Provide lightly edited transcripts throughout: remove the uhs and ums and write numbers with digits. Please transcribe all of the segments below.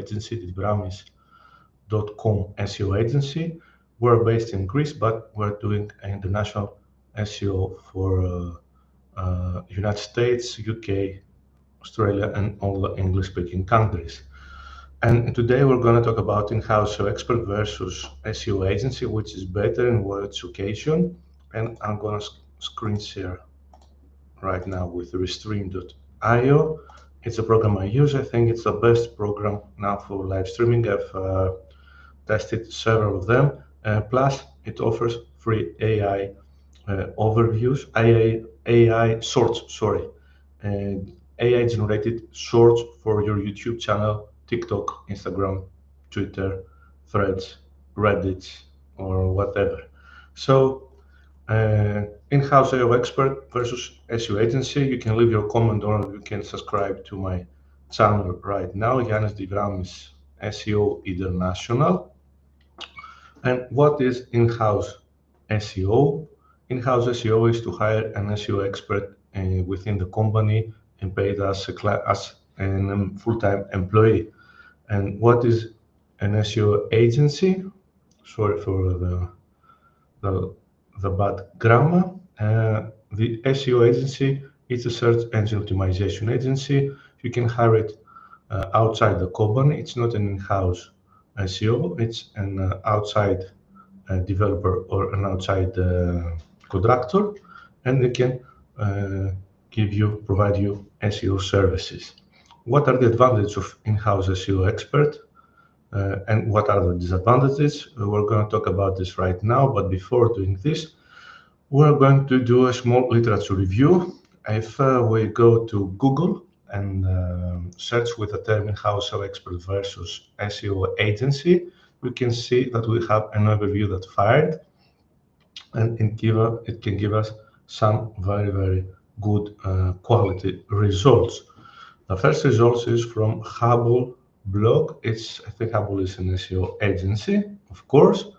agency, digitalmarketing.com SEO agency. We're based in Greece, but we're doing international SEO for United States, UK, Australia, and all the English-speaking countries. And today we're going to talk about in-house SEO expert versus SEO agency, which is better in what occasion. And I'm going to screen share right now with restream.io. It's a program I use. I think it's the best program now for live streaming. I've tested several of them. Plus, it offers free AI overviews, AI shorts, and AI generated shorts for your YouTube channel, TikTok, Instagram, Twitter, Threads, Reddit, or whatever. So, in-house SEO expert versus SEO agency. You can leave your comment or you can subscribe to my channel right now. Yannis Divramis, SEO International. And what is in-house SEO? In-house SEO is to hire an SEO expert within the company and paid as a full-time employee. And what is an SEO agency? Sorry for the bad grammar. The SEO agency is a search engine optimization agency. You can hire it outside the company. It's not an in-house SEO. It's an outside developer or an outside contractor, and they can provide you SEO services. What are the advantages of in-house SEO expert? And what are the disadvantages? We're going to talk about this right now, but before doing this, we're going to do a small literature review. If we go to Google and search with the term in-house SEO expert versus SEO agency, we can see that we have an overview that fired, and it can give us some very, very good quality results. The first results is from Hubble blog. I think Hubble is an SEO agency, of course,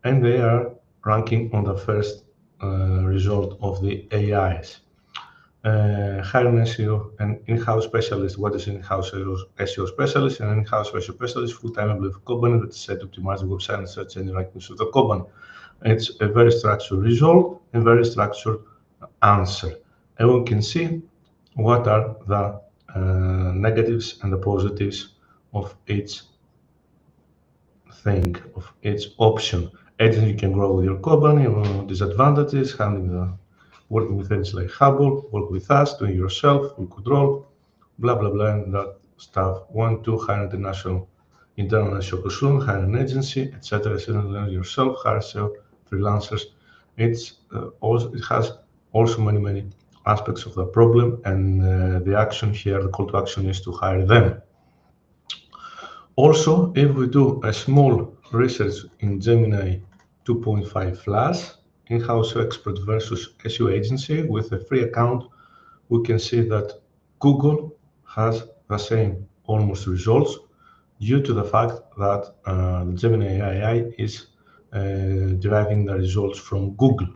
and they are ranking on the first result of the AIs. Hire an SEO, an in-house specialist. What is in-house SEO specialist? An in-house SEO specialist, full-time employee of company that is set to optimize the website and search engine rankings of the company. It's a very structured result and very structured answer. And we can see what are the negatives and the positives of each thing, of each option. Agency, you can grow with your company. Disadvantages, working with agents like Hubble, work with us, doing it yourself, you could roll, blah, blah, blah, and that stuff. 1, 2, hire internal SEO consultant, hire an agency, etc. Learn yourself, hire SEO freelancers. It has also many aspects of the problem, and the action here, the call to action is to hire them. Also, if we do a small research in Gemini 2.5 Flash, in-house expert versus SEO agency with a free account, we can see that Google has the same almost results due to the fact that Gemini AI is deriving the results from Google.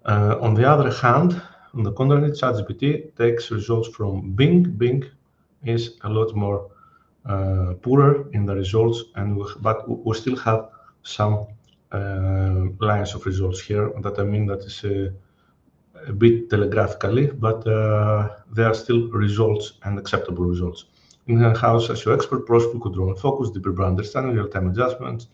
On the other hand, on the contrary, ChatGPT takes results from Bing. Bing is a lot more poorer in the results, but we still have some lines of results here that that is a bit telegraphically, but there are still results and acceptable results. In-house SEO expert, profitable control and focus, deeper brand understanding, real-time adjustments,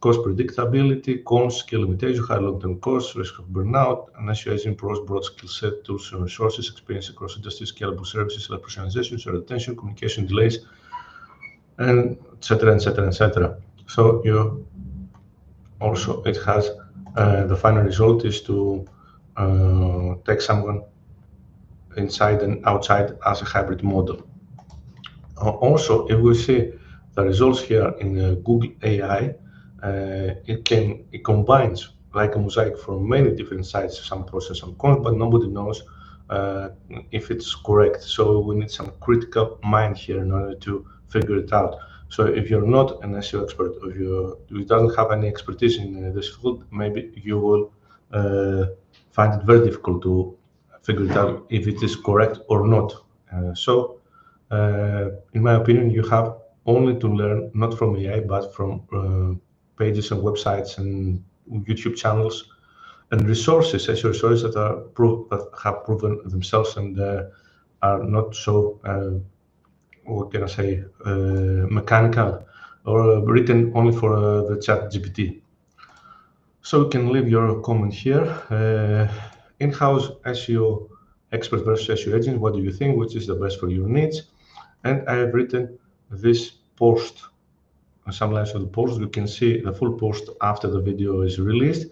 cost predictability, cons, skill limitation, high long-term costs, risk of burnout, and SEO agent pros, broad skill set, tools and resources, experience across industry, scalable services, like personalization, short attention, communication delays, and etc. So it has the final result is to take someone inside and outside as a hybrid model. Also, if we see the results here in Google AI, it combines like a mosaic from many different sites, some pros and some cons, but nobody knows if it's correct. So we need some critical mind here in order to figure it out. So if you're not an SEO expert, or you don't have any expertise in this field, maybe you will find it very difficult to figure it out if it is correct or not. In my opinion, you have only to learn, not from AI, but from pages and websites and YouTube channels and resources, SEO resources that that have proven themselves and are not so, what can I say, mechanical or written only for the chat GPT. So you can leave your comment here. In-house SEO expert versus SEO agent, what do you think? Which is the best for your needs? And I have written this post, some lines of the post. You can see the full post after the video is released.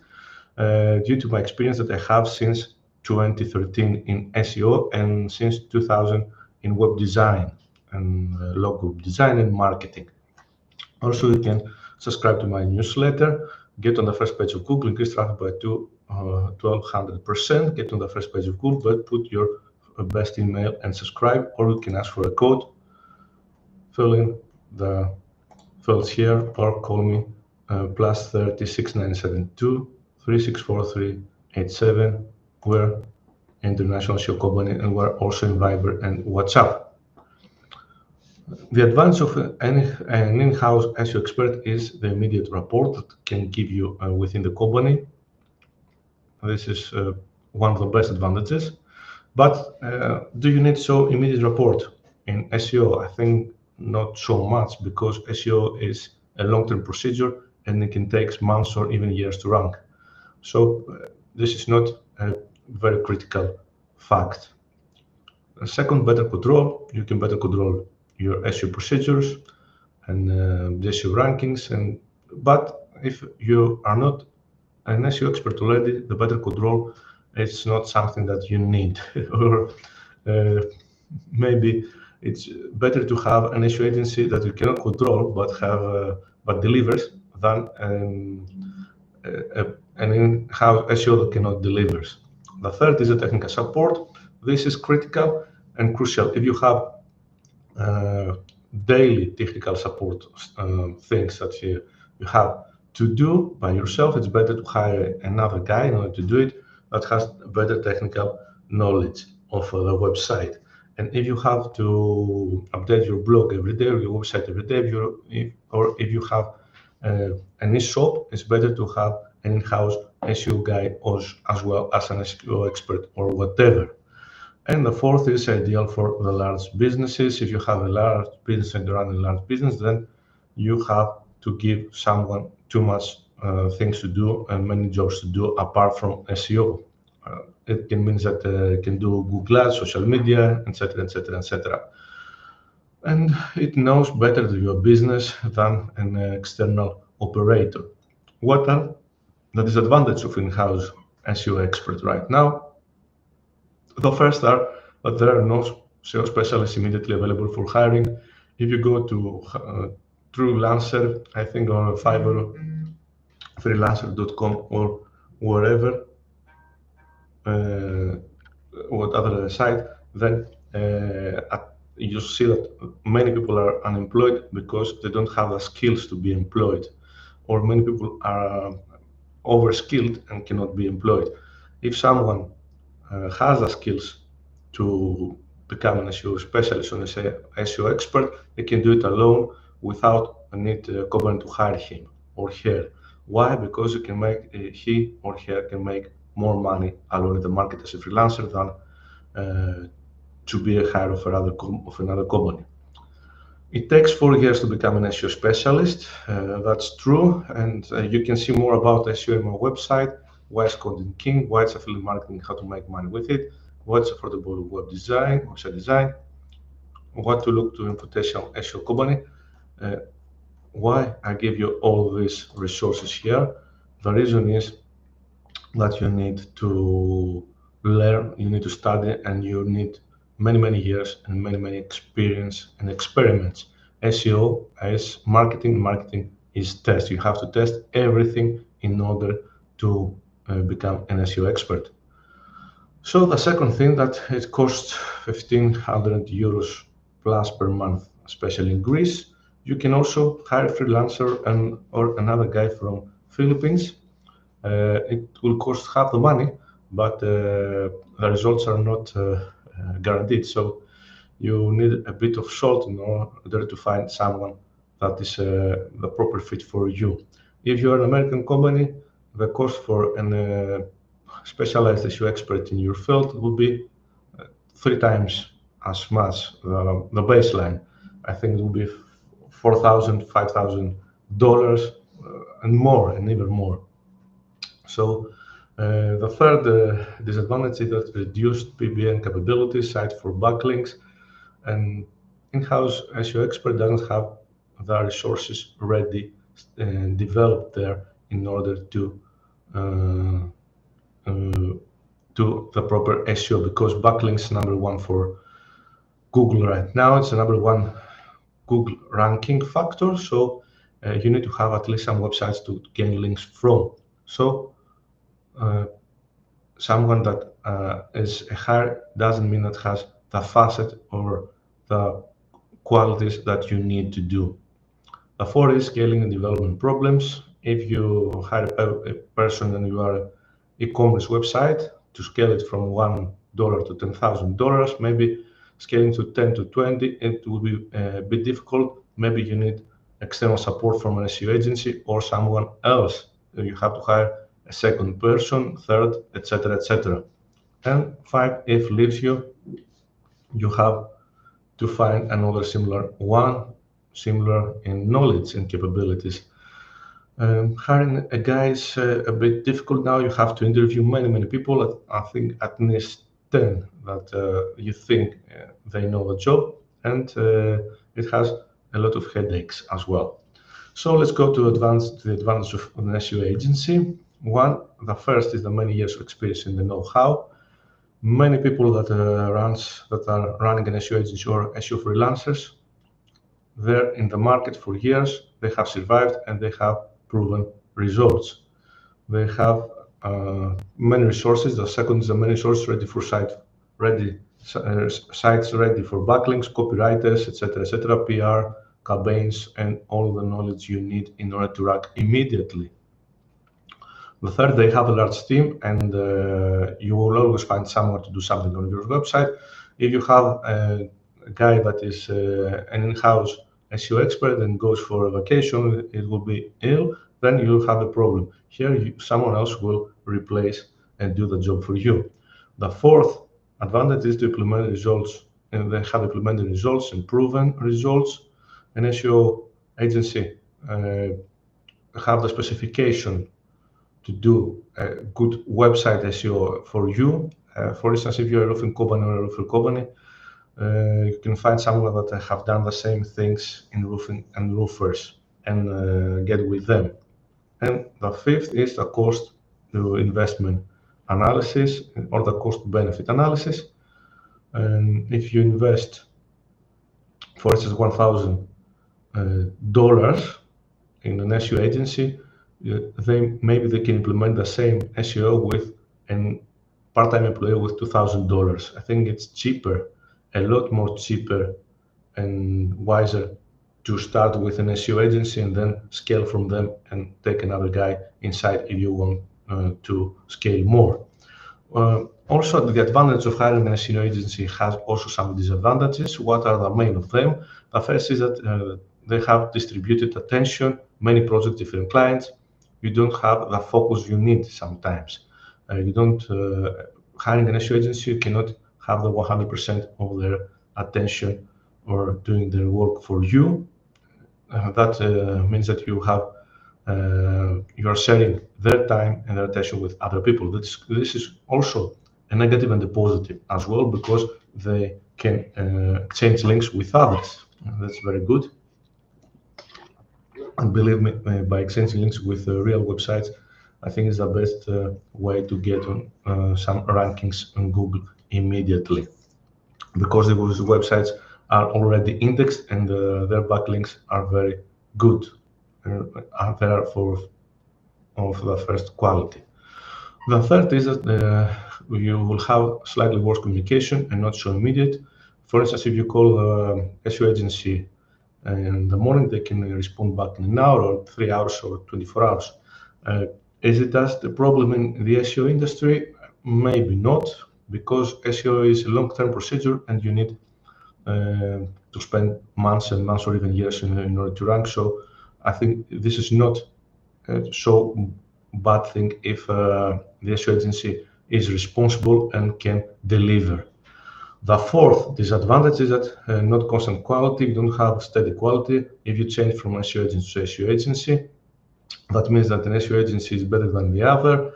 Due to my experience that I have since 2013 in SEO and since 2000 in web design and logo design and marketing. Also, you can subscribe to my newsletter, get on the first page of Google, increase traffic by 1200%, get on the first page of Google, but put your best email and subscribe, or you can ask for a code, fill in the fields here, or call me plus 36972 364387. We're international SEO company and we're also in Viber and WhatsApp. The advantage of an in-house SEO expert is the immediate rapport that can give you within the company. This is one of the best advantages. But do you need so immediate rapport in SEO? I think not so much, because SEO is a long-term procedure and it can take months or even years to rank. So this is not a very critical fact. Second, better control. You can better control your SEO procedures and the SEO rankings. But if you are not an SEO expert already, the better control is not something that you need. Or maybe it's better to have an SEO agency that you cannot control but delivers than an in-house SEO that cannot deliver. The third is the technical support. This is critical and crucial. If you have daily technical support things that you have to do by yourself, it's better to hire another guy in order to do it that has better technical knowledge of the website. And if you have to update your blog every day or your website every day, if you have an e-shop, it's better to have an in-house SEO guy as well as an SEO expert or whatever. And the fourth is ideal for the large businesses. If you have a large business and you run a large business, then you have to give someone too much things to do and many jobs to do apart from SEO. It can mean that it can do Google Ads, social media, etc., etc., etc. And it knows better your business than an external operator. What are the disadvantages of in-house SEO expert right now? The first are that there are no SEO specialists immediately available for hiring. If you go to Freelancer, I think on Fiverr, freelancer.com or wherever, what other site, then you see that many people are unemployed because they don't have the skills to be employed, or many people are overskilled and cannot be employed. If someone has the skills to become an SEO specialist or an SEO expert, they can do it alone without a need a company to hire him or her. Why? Because you can make he or her can make more money alone in the market as a freelancer than to be a hire of another company. It takes 4 years to become an SEO specialist. That's true, and you can see more about SEO on my website. Why is content king? Why is affiliate marketing? How to make money with it? What's affordable web design, website design? What to look to in potential SEO company? Why I give you all these resources here? The reason is that you need to learn, you need to study, and you need many years and many experience and experiments. SEO is marketing. Marketing is test. You have to test everything in order to become an SEO expert. So the second thing, that it costs 1,500 euros plus per month, especially in Greece. You can also hire a freelancer or another guy from Philippines. It will cost half the money, but the results are not guaranteed. So you need a bit of salt in order to find someone that is the proper fit for you. If you're an American company, the cost for an specialized SEO expert in your field will be 3 times as much the baseline. I think it will be $4,000, $5,000 and more, and even more. So the third disadvantage is that reduced PBN capabilities, site for backlinks, and in-house SEO expert doesn't have the resources ready and developed there in order to do the proper SEO, because backlinks is number one for Google right now. It's the number one Google ranking factor. So you need to have at least some websites to gain links from. So someone that is a hire doesn't mean that has the facet or the qualities that you need to do. The fourth is scaling and development problems. If you hire a person and you are an e-commerce website, to scale it from $1 to $10,000, maybe scaling to 10 to 20, it will be a bit difficult. Maybe you need external support from an SEO agency or someone else. You have to hire a second person, third, etc., etc. And five, if leaves you, you have to find another similar one, similar in knowledge and capabilities. Hiring a guy is a bit difficult now. You have to interview many people. I think at least 10 that you think they know the job, and it has a lot of headaches as well. So let's go to the advantage of an SEO agency. One, the first is the many years of experience in the know-how. Many people that are running an SEO agency or SEO freelancers, they're in the market for years. They have survived and they have proven results. They have many resources. The second is the many resources ready for sites ready for backlinks, copywriters, etc., PR, campaigns, and all the knowledge you need in order to rank immediately. The third, they have a large team, and you will always find someone to do something on your website. If you have a guy that is an in-house SEO expert and goes for a vacation, it will be ill, then you have a problem. Here, someone else will replace and do the job for you. The fourth advantage is to implement results, and they have implemented results and proven results. An SEO agency have the specification to do a good website SEO for you. For instance, if you're a roofing company or a roofer company, you can find someone that have done the same things in roofing and roofers and get with them. And the fifth is the cost to investment analysis or the cost benefit analysis. And if you invest, for instance, $1,000 in an SEO agency, maybe they can implement the same SEO with a part-time employee with $2,000. I think it's cheaper, a lot more cheaper and wiser to start with an SEO agency and then scale from them and take another guy inside if you want to scale more. Also, the advantage of hiring an SEO agency has also some disadvantages. What are the main of them? The first is that they have distributed attention, many projects, different clients. You don't have the focus you need sometimes. You don't, hiring an SEO agency, you cannot have the 100% of their attention or doing their work for you. That means that you are sharing their time and their attention with other people. This is also a negative and a positive as well, because they can exchange links with others. That's very good. And believe me, by exchanging links with real websites, I think is the best way to get on some rankings on Google immediately, because those websites are already indexed and their backlinks are very good. Are there of the first quality. The third is that you will have slightly worse communication and not so immediate. For instance, if you call the SEO agency in the morning, they can respond back in an hour or 3 hours or 24 hours. Is it just a problem in the SEO industry? Maybe not, because SEO is a long-term procedure and you need to spend months and months or even years in order to rank. So I think this is not so bad thing if the SEO agency is responsible and can deliver. The fourth disadvantage is that not constant quality. You don't have steady quality. If you change from SEO agency to SEO agency, that means that an SEO agency is better than the other,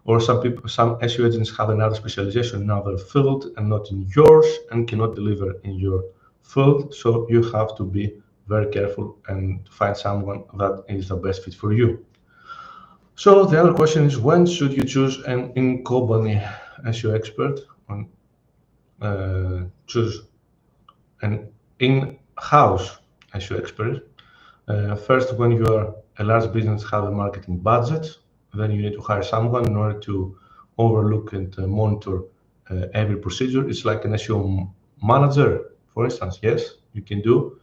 or some SEO agents have another specialization in another field and not in yours, and cannot deliver in your field. So you have to be very careful and find someone that is the best fit for you. So the other question is, when should you choose an in-company SEO expert? Choose an in-house SEO expert. First, when you are a large business, have a marketing budget, then you need to hire someone in order to overlook and monitor every procedure. It's like an SEO manager, for instance. Yes, you can do,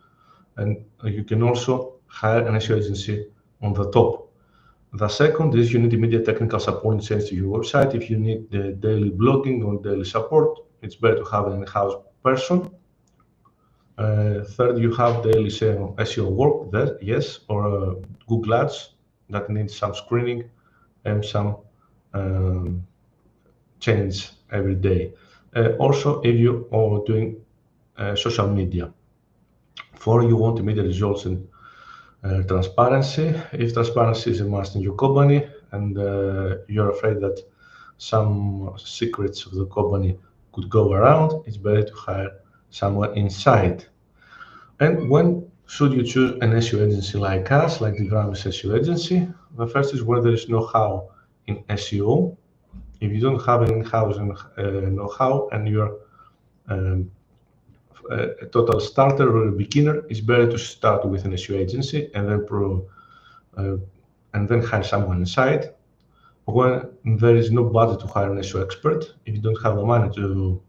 and you can also hire an SEO agency on the top. The second is you need immediate technical support and change to your website. If you need the daily blogging or daily support, it's better to have an in-house person. Third, you have daily SEO work there, yes, or Google Ads that needs some screening and some change every day. Also, if you are doing social media. Four, you want immediate results and transparency. If transparency is a must in your company and you're afraid that some secrets of the company could go around, it's better to hire someone inside. And when should you choose an SEO agency like us, like the digitalmarketing SEO agency? The first is where there is know-how in SEO. If you don't have an in-house know-how and you're a total starter or a beginner, it's better to start with an SEO agency and then hire someone inside. When there is no budget to hire an SEO expert, if you don't have the money to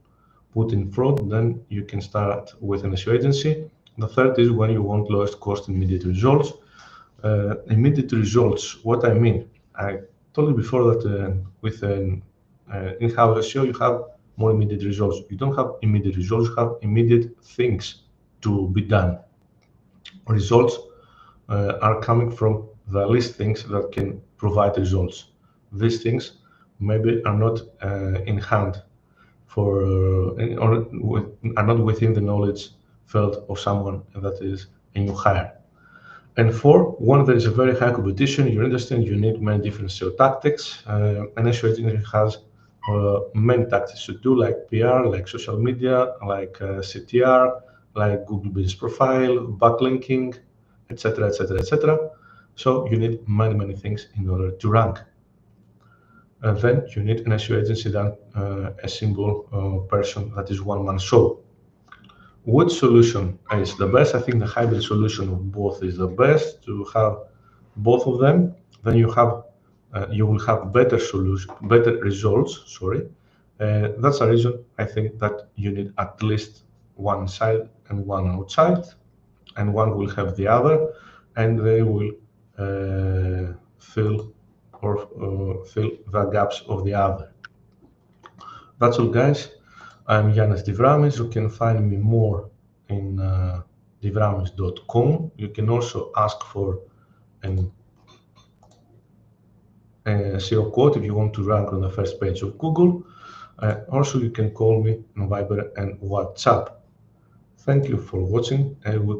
put in front, then you can start with an SEO agency. The third is when you want lowest cost immediate results. Immediate results, what I mean, I told you before that with an in-house SEO, you have more immediate results. You don't have immediate results, you have immediate things to be done. Results are coming from the least things that can provide results. These things maybe are not in hand or are not within the knowledge field of someone that is a new hire. And four, when there is a very high competition in your industry and you need many different SEO tactics, an SEO agency has many tactics to do, like PR, like social media, like CTR, like Google Business Profile, backlinking, etc., etc., etc. So you need many things in order to rank. Then you need an SEO agency than a single person that is one-man show. Which solution is the best? I think the hybrid solution of both is the best. To have both of them, then you will have better results. That's a reason I think that you need at least one inside and one outside, and one will have the other, and they will fill the gaps of the other. That's all, guys. I'm Yannis Divramis. You can find me more in divramis.com. You can also ask for an SEO quote if you want to rank on the first page of Google. Also, you can call me on Viber and WhatsApp. Thank you for watching, and we can